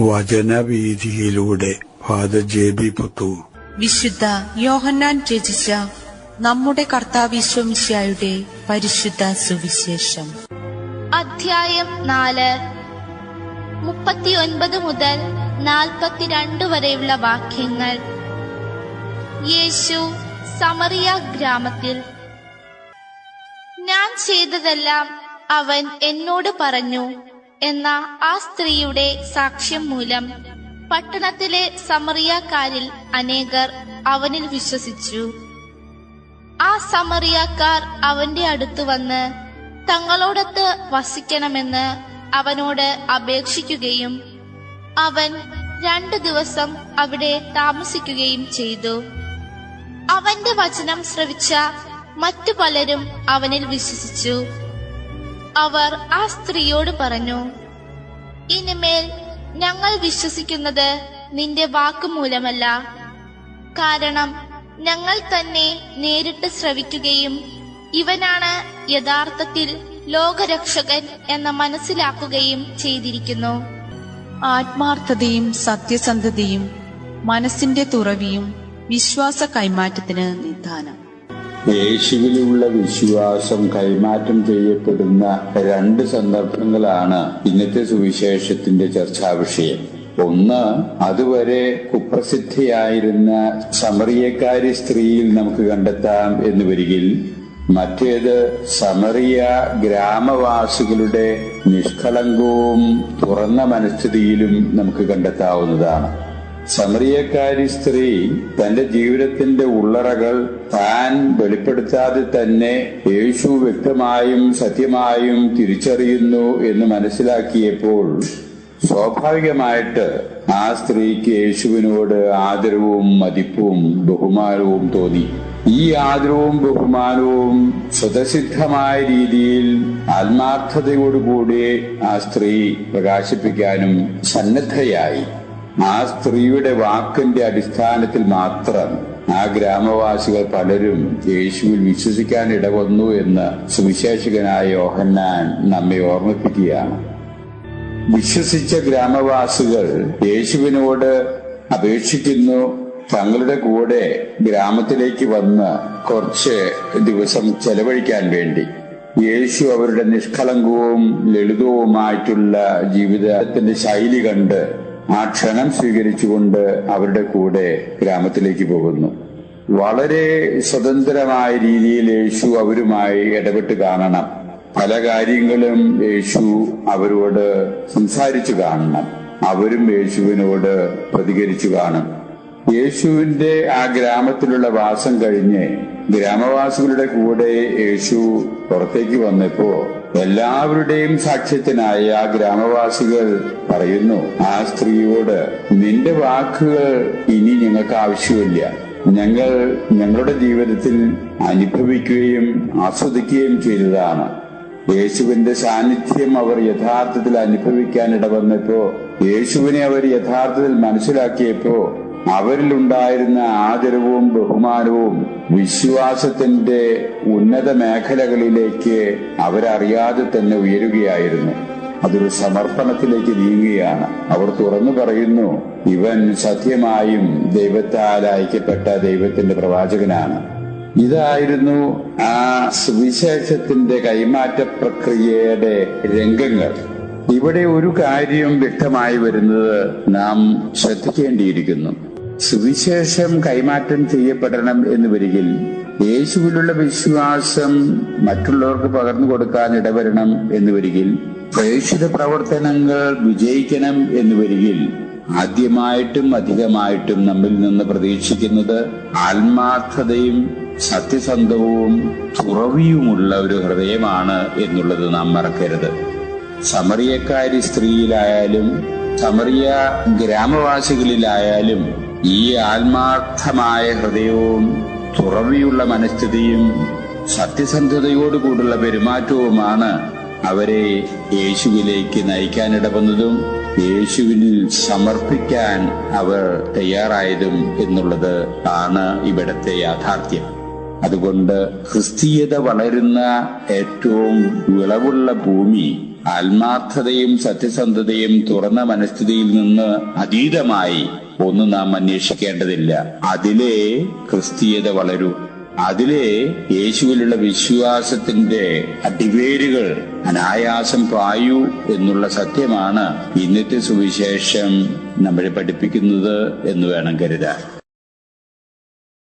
വചനവീഥിയിലൂടെ father ജെ.ബി. Puthur. വിശുദ്ധ യോഹന്നാൻ രചിച്ച നമ്മുടെ കർത്താവ് ഈശോമിശിഹായുടെ പരിശുദ്ധ സുവിശേഷം. അധ്യായം 4, 39 മുതൽ 42 വരെയുള്ള വാക്യങ്ങൾ. യേശു സമറിയ ഗ്രാമത്തിൽ. ഞാൻ ചെയ്തതെല്ലാം അവൻ എന്നോട് പറഞ്ഞു എന്ന ആ സ്ത്രീയുടെ സാക്ഷ്യം മൂലം പട്ടണത്തിലെ സമറിയാക്കാരിൽ അനേകർ അവനിൽ വിശ്വസിച്ചു. ആ സമറിയാക്കാർ അവന്റെ അടുത്ത് വന്ന് തങ്ങളോടൊത്ത് വസിക്കണമെന്ന് അവനോട് അപേക്ഷിക്കുകയും അവൻ 2 ദിവസം അവിടെ താമസിക്കുകയും ചെയ്തു. അവന്റെ വചനം ശ്രവിച്ച മറ്റു പലരും അവനിൽ വിശ്വസിച്ചു. അവർ ആ സ്ത്രീയോട് പറഞ്ഞു, ഇനിമേൽ ഞങ്ങൾ വിശ്വസിക്കുന്നത് നിന്റെ വാക്കുമൂലമല്ല, കാരണം ഞങ്ങൾ തന്നെ നേരിട്ട് ശ്രവിക്കുകയും ഇവനാണ് യഥാർത്ഥത്തിൽ ലോകരക്ഷകൻ എന്ന് മനസ്സിലാക്കുകയും ചെയ്തിരിക്കുന്നു. ആത്മാർത്ഥതയും സത്യസന്ധതയും മനസ്സിന്റെ തുറവിയും വിശ്വാസ കൈമാറ്റത്തിന് നിദാനം. യേശുവിലുള്ള വിശ്വാസം കൈമാറ്റം ചെയ്യപ്പെടുന്ന 2 സന്ദർഭങ്ങളാണ് ഇന്നത്തെ സുവിശേഷത്തിന്റെ ചർച്ചാ വിഷയം. ഒന്ന്, അതുവരെ കുപ്രസിദ്ധിയായിരുന്ന സമറിയക്കാരി സ്ത്രീയിൽ നമുക്ക് കണ്ടെത്താം എന്ന് വരികിൽ, മറ്റേത് സമറിയ ഗ്രാമവാസികളുടെ നിഷ്കളങ്കവും തുറന്ന മനസ്ഥിതിയിലും നമുക്ക് കണ്ടെത്താവുന്നതാണ്. സമറിയക്കാരി സ്ത്രീ തന്റെ ജീവിതത്തിന്റെ ഉള്ളറകൾ താൻ വെളിപ്പെടുത്താതെ തന്നെ യേശു വ്യക്തമായും സത്യമായും തിരിച്ചറിയുന്നു എന്ന് മനസ്സിലാക്കിയപ്പോൾ സ്വാഭാവികമായിട്ട് ആ സ്ത്രീക്ക് യേശുവിനോട് ആദരവും മതിപ്പും ബഹുമാനവും തോന്നി. ഈ ആദരവും ബഹുമാനവും സ്വതസിദ്ധമായ രീതിയിൽ ആത്മാർത്ഥതയോടുകൂടി ആ സ്ത്രീ പ്രകാശിപ്പിക്കാനും സന്നദ്ധയായി. ആ സ്ത്രീയുടെ വാക്കിന്റെ അടിസ്ഥാനത്തിൽ മാത്രം ആ ഗ്രാമവാസികൾ പലരും യേശുവിൽ വിശ്വസിക്കാൻ ഇടവന്നു എന്ന് സുവിശേഷകനായ യോഹന്നാൻ നമ്മെ ഓർമ്മിപ്പിക്കുകയാണ്. വിശ്വസിച്ച ഗ്രാമവാസികൾ യേശുവിനോട് അപേക്ഷിക്കുന്നു തങ്ങളുടെ കൂടെ ഗ്രാമത്തിലേക്ക് വന്ന് കുറച്ച് ദിവസം ചെലവഴിക്കാൻ വേണ്ടി. യേശു അവരുടെ നിഷ്കളങ്കവും ലളിതവുമായിട്ടുള്ള ജീവിതത്തിന്റെ ശൈലി കണ്ട് ആ ക്ഷണം സ്വീകരിച്ചുകൊണ്ട് അവരുടെ കൂടെ ഗ്രാമത്തിലേക്ക് പോകുന്നു. വളരെ സ്വതന്ത്രമായ രീതിയിൽ യേശു അവരുമായി ഇടപെട്ട് കാണണം. പല കാര്യങ്ങളും യേശു അവരോട് സംസാരിച്ചു കാണണം. അവരും യേശുവിനോട് പ്രതികരിച്ചു കാണും. യേശുവിന്റെ ആ ഗ്രാമത്തിലുള്ള വാസം കഴിഞ്ഞ് ഗ്രാമവാസികളുടെ കൂടെ യേശു പുറത്തേക്ക് വന്നപ്പോ എല്ലാവരുടെയും സാക്ഷ്യത്തിനായി ആ ഗ്രാമവാസികൾ പറയുന്നു ആ സ്ത്രീയോട്, നിന്റെ വാക്കുകൾ ഇനി ഞങ്ങൾക്ക് ആവശ്യമില്ല. ഞങ്ങൾ ഞങ്ങളുടെ ജീവിതത്തിൽ അനുഭവിക്കുകയും ആസ്വദിക്കുകയും ചെയ്തതാണ്. യേശുവിന്റെ സാന്നിധ്യം അവർ യഥാർത്ഥത്തിൽ അനുഭവിക്കാൻ ഇടവന്നപ്പോ, യേശുവിനെ അവർ യഥാർത്ഥത്തിൽ മനസ്സിലാക്കിയപ്പോ അവരിലുണ്ടായിരുന്ന ആദരവും ബഹുമാനവും വിശ്വാസത്തിന്റെ ഉന്നത മേഖലകളിലേക്ക് അവരറിയാതെ തന്നെ ഉയരുകയായിരുന്നു. അതൊരു സമർപ്പണത്തിലേക്ക് നീങ്ങുകയാണ്. അവർ തുറന്നു പറയുന്നു, ഇവൻ സത്യമായും ദൈവത്താൽ അയക്കപ്പെട്ട ദൈവത്തിന്റെ പ്രവാചകനാണ്. ഇതായിരുന്നു ആ സുവിശേഷത്തിന്റെ കൈമാറ്റ പ്രക്രിയയുടെ രംഗങ്ങൾ. ഇവിടെ ഒരു കാര്യം വ്യക്തമായി വരുന്നത് നാം ശ്രദ്ധിക്കേണ്ടിയിരിക്കുന്നു. സുവിശേഷം കൈമാറ്റം ചെയ്യപ്പെടണം എന്ന് വരികിൽ യേശുവിലുള്ള വിശ്വാസം മറ്റുള്ളവർക്ക് പകർന്നു കൊടുക്കാൻ ഇടവരണം എന്ന് വരികിൽ, പ്രേക്ഷിത പ്രവർത്തനങ്ങൾ വിജയിക്കണം എന്ന് വരികിൽ, ആദ്യമായിട്ടും അധികമായിട്ടും നമ്മിൽ നിന്ന് പ്രതീക്ഷിക്കുന്നത് ആത്മാർത്ഥതയും സത്യസന്ധവും തുറവിയുമുള്ള ഒരു ഹൃദയമാണ് എന്നുള്ളത് നാം മറക്കരുത്. സമറിയക്കാരി സ്ത്രീയിലായാലും സമറിയ ഗ്രാമവാസികളിലായാലും ഈ ആത്മാർത്ഥമായ ഹൃദയവും തുറവിയുള്ള മനസ്ഥിതിയും സത്യസന്ധതയോടുകൂടുള്ള പെരുമാറ്റവുമാണ് അവരെ യേശുവിലേക്ക് നയിക്കാനിടവന്നതും യേശുവിൽ സമർപ്പിക്കാൻ അവർ തയ്യാറായതും എന്നുള്ളത് ആണ് ഇവിടത്തെ യാഥാർത്ഥ്യം. അതുകൊണ്ട് ക്രിസ്തീയത വളരുന്ന ഏറ്റവും വിളവുള്ള ഭൂമി ആത്മാർത്ഥതയും സത്യസന്ധതയും തുറന്ന മനസ്ഥിതിയിൽ നിന്ന് അതീതമായി ഒന്നും നാം അന്വേഷിക്കേണ്ടതില്ല. അതിലെ ക്രിസ്തീയത വളരൂ, അതിലെ യേശുവിലുള്ള വിശ്വാസത്തിന്റെ അടിവേരുകൾ അനായാസം പായൂ എന്നുള്ള സത്യമാണ് ഇന്നത്തെ സുവിശേഷം നമ്മളെ പഠിപ്പിക്കുന്നത് എന്ന് വേണം കരുതാൻ.